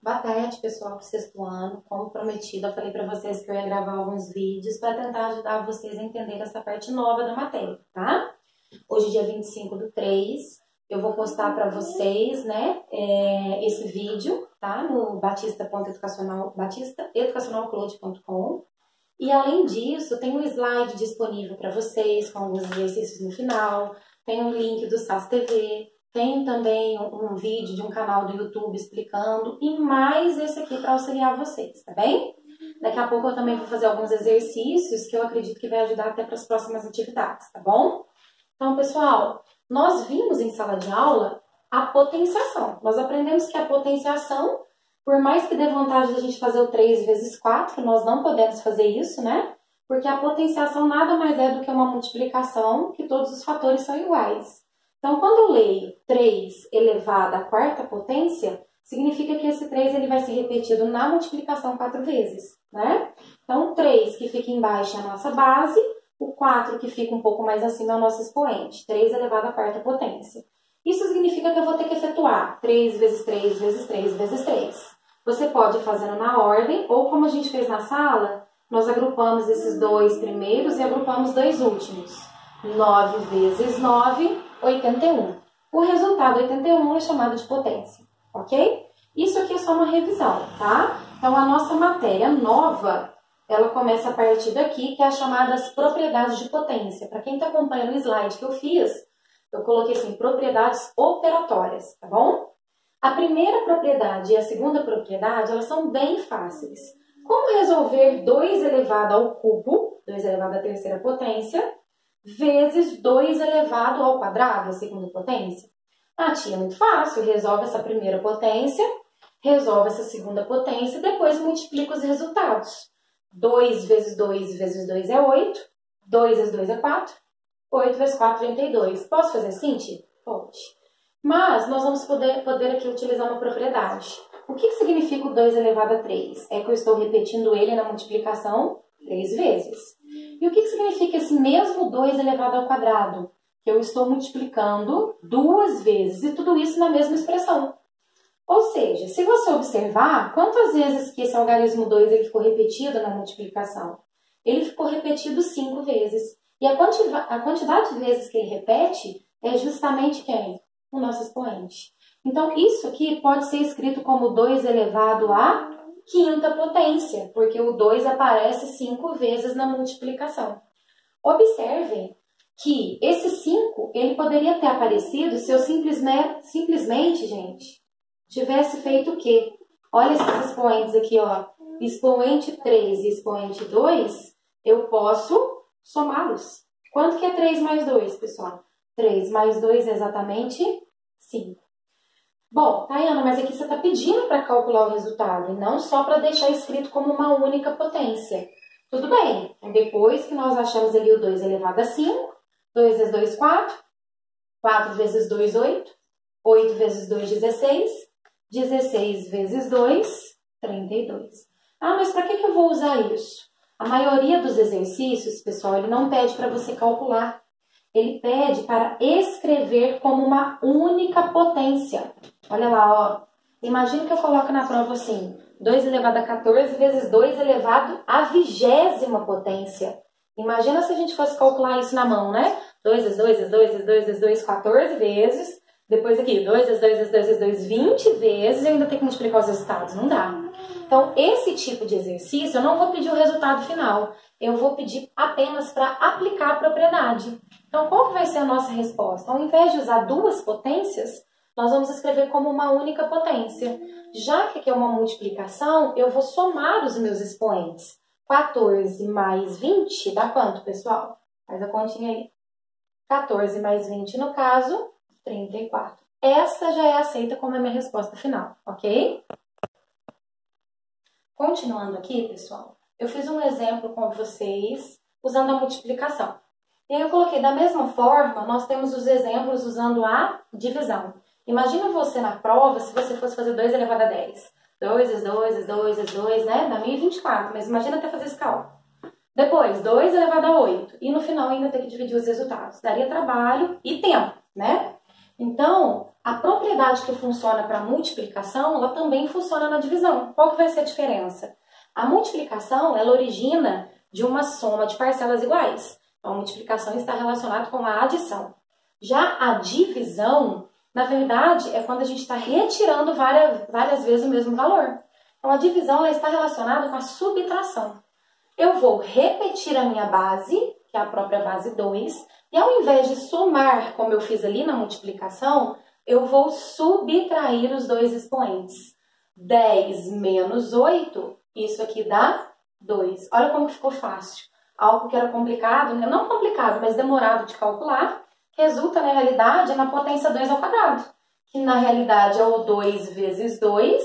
Boa tarde, pessoal do sexto ano. Como prometido, eu falei para vocês que eu ia gravar alguns vídeos para tentar ajudar vocês a entender essa parte nova da matéria, tá? Hoje, dia 25/3, eu vou postar para vocês, né, esse vídeo, tá? No batistaeducacionalcloud.com. E, além disso, tem um slide disponível para vocês, com alguns exercícios no final, tem um link do SAS TV, tem também um vídeo de um canal do YouTube explicando, e mais esse aqui para auxiliar vocês, tá bem? Daqui a pouco eu também vou fazer alguns exercícios que eu acredito que vai ajudar até para as próximas atividades, tá bom? Então, pessoal, nós vimos em sala de aula a potenciação. Nós aprendemos que a potenciação, por mais que dê vontade de a gente fazer o 3 vezes 4, nós não podemos fazer isso, né? Porque a potenciação nada mais é do que uma multiplicação que todos os fatores são iguais. Então, quando eu leio 3 elevado à quarta potência, significa que esse 3 ele vai ser repetido na multiplicação 4 vezes, né? Então, o 3 que fica embaixo é a nossa base, o 4 que fica um pouco mais acima é o nosso expoente, 3 elevado à quarta potência. Isso significa que eu vou ter que efetuar 3 vezes 3 vezes 3 vezes 3. Você pode ir fazendo na ordem, ou como a gente fez na sala, nós agrupamos esses dois primeiros e agrupamos dois últimos. 9 vezes 9, 81. O resultado 81 é chamado de potência, ok? Isso aqui é só uma revisão, tá? Então, a nossa matéria nova, ela começa a partir daqui, que é as chamadas propriedades de potência. Para quem está acompanhando o slide que eu fiz, eu coloquei assim, propriedades operatórias, tá bom? A primeira propriedade e a segunda propriedade, elas são bem fáceis. Como resolver 2 elevado ao cubo, 2 elevado à terceira potência, vezes 2 elevado ao quadrado, a segunda potência? Ah, tia, é muito fácil. Resolve essa primeira potência, resolve essa segunda potência, depois multiplica os resultados. 2 vezes 2 vezes 2 é 8, 2 vezes 2 é 4, 8 vezes 4 é 32. Posso fazer assim, tia? Pode. Mas nós vamos poder aqui utilizar uma propriedade. O que significa o 2 elevado a 3? É que eu estou repetindo ele na multiplicação 3 vezes. E o que significa esse mesmo 2 elevado ao quadrado? Que eu estou multiplicando 2 vezes e tudo isso na mesma expressão. Ou seja, se você observar, quantas vezes que esse algarismo 2 ele ficou repetido na multiplicação? Ele ficou repetido 5 vezes. E a quantidade de vezes que ele repete é justamente quem? O nosso expoente. Então, isso aqui pode ser escrito como 2 elevado à quinta potência, porque o 2 aparece 5 vezes na multiplicação. Observem que esse 5, ele poderia ter aparecido se eu simplesmente, gente, tivesse feito o quê? Olha esses expoentes aqui, ó. Expoente 3 e expoente 2, eu posso somá-los. Quanto que é 3 mais 2, pessoal? 3 mais 2 é exatamente 5. Bom, Tayana, mas aqui você está pedindo para calcular o resultado, e não só para deixar escrito como uma única potência. Tudo bem, depois que nós achamos ali o 2 elevado a 5, 2 vezes 2, 4, 4 vezes 2, 8, 8 vezes 2, 16, 16 vezes 2, 32. Ah, mas para que eu vou usar isso? A maioria dos exercícios, pessoal, ele não pede para você calcular. Ele pede para escrever como uma única potência. Olha lá, ó. Imagina que eu coloco na prova assim, 2 elevado a 14 vezes 2 elevado à 20ª potência. Imagina se a gente fosse calcular isso na mão, né? 2 vezes 2 vezes 2 vezes 2 vezes 2, 14 vezes. Depois aqui, 2 vezes 2 vezes 2 vezes 2, 20 vezes. E ainda tem que multiplicar os resultados. Não dá. Então, esse tipo de exercício, eu não vou pedir o resultado final. Eu vou pedir apenas para aplicar a propriedade. Então, qual vai ser a nossa resposta? Ao invés de usar 2 potências, nós vamos escrever como uma única potência. Já que aqui é uma multiplicação, eu vou somar os meus expoentes. 14 mais 20 dá quanto, pessoal? Faz a continha aí. 14 mais 20, no caso, 34. Essa já é aceita como a minha resposta final, ok? Continuando aqui, pessoal, eu fiz um exemplo com vocês usando a multiplicação. E aí eu coloquei, da mesma forma, nós temos os exemplos usando a divisão. Imagina você na prova, se você fosse fazer 2 elevado a 10. 2 vezes 2 vezes 2 vezes 2, né? Dá 1024, mas imagina até fazer esse cálculo. Depois, 2 elevado a 8. E no final ainda ter que dividir os resultados. Daria trabalho e tempo, né? Então, a propriedade que funciona para multiplicação, ela também funciona na divisão. Qual que vai ser a diferença? A multiplicação, ela origina de uma soma de parcelas iguais. Então, a multiplicação está relacionada com a adição. Já a divisão, na verdade, é quando a gente está retirando várias vezes o mesmo valor. Então, a divisão ela está relacionada com a subtração. Eu vou repetir a minha base, que é a própria base 2, e ao invés de somar, como eu fiz ali na multiplicação, eu vou subtrair os dois expoentes. 10 menos 8, isso aqui dá 2. Olha como ficou fácil. Algo que era complicado, não complicado, mas demorado de calcular, resulta na realidade na potência 2 ao quadrado, que na realidade é o 2 vezes 2,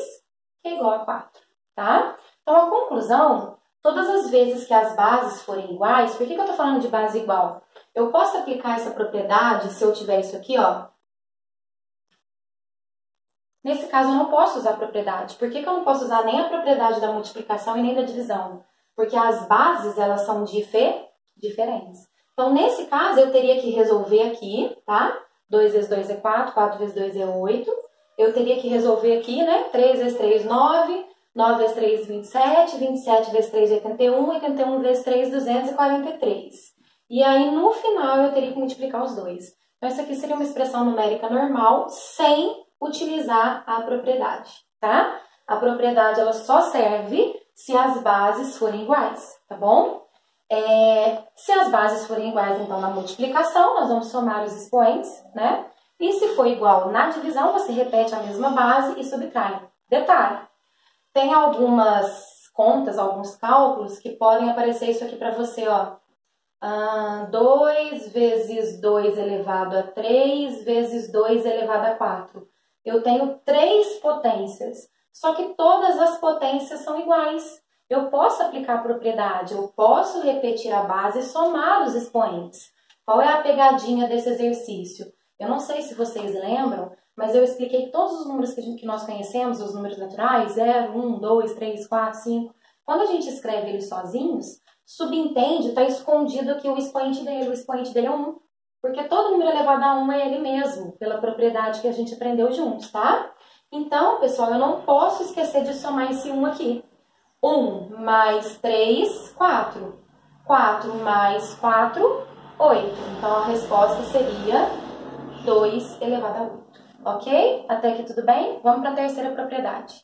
que é igual a 4, tá? Então, a conclusão, todas as vezes que as bases forem iguais, por que eu estou falando de base igual? Eu posso aplicar essa propriedade se eu tiver isso aqui, ó. Nesse caso, eu não posso usar a propriedade. Por que eu não posso usar nem a propriedade da multiplicação e nem da divisão? Porque as bases, elas são diferentes. Então, nesse caso, eu teria que resolver aqui, tá? 2 vezes 2 é 4, 4 vezes 2 é 8. Eu teria que resolver aqui, né? 3 vezes 3, 9. 9 vezes 3, 27. 27 vezes 3, 81. 81 vezes 3, 243. E aí, no final, eu teria que multiplicar os dois. Então, isso aqui seria uma expressão numérica normal, sem utilizar a propriedade, tá? A propriedade, ela só serve se as bases forem iguais, tá bom? Se as bases forem iguais, então, na multiplicação, nós vamos somar os expoentes, né? E se for igual na divisão, você repete a mesma base e subtrai. Detalhe, tem algumas contas, alguns cálculos que podem aparecer isso aqui para você, ó. 2 vezes 2 elevado a 3 vezes 2 elevado a 4. Eu tenho 3 potências, só que todas as potências são iguais. Eu posso aplicar a propriedade, eu posso repetir a base e somar os expoentes. Qual é a pegadinha desse exercício? Eu não sei se vocês lembram, mas eu expliquei todos os números que nós conhecemos, os números naturais, 0, 1, 2, 3, 4, 5. Quando a gente escreve eles sozinhos, subentende, está escondido aqui o expoente dele é 1. Porque todo número elevado a 1 é ele mesmo, pela propriedade que a gente aprendeu juntos, tá? Então, pessoal, eu não posso esquecer de somar esse 1 aqui. 1 mais 3, 4. 4 mais 4, 8. Então, a resposta seria 2 elevado a 8. Ok? Até aqui tudo bem? Vamos para a terceira propriedade.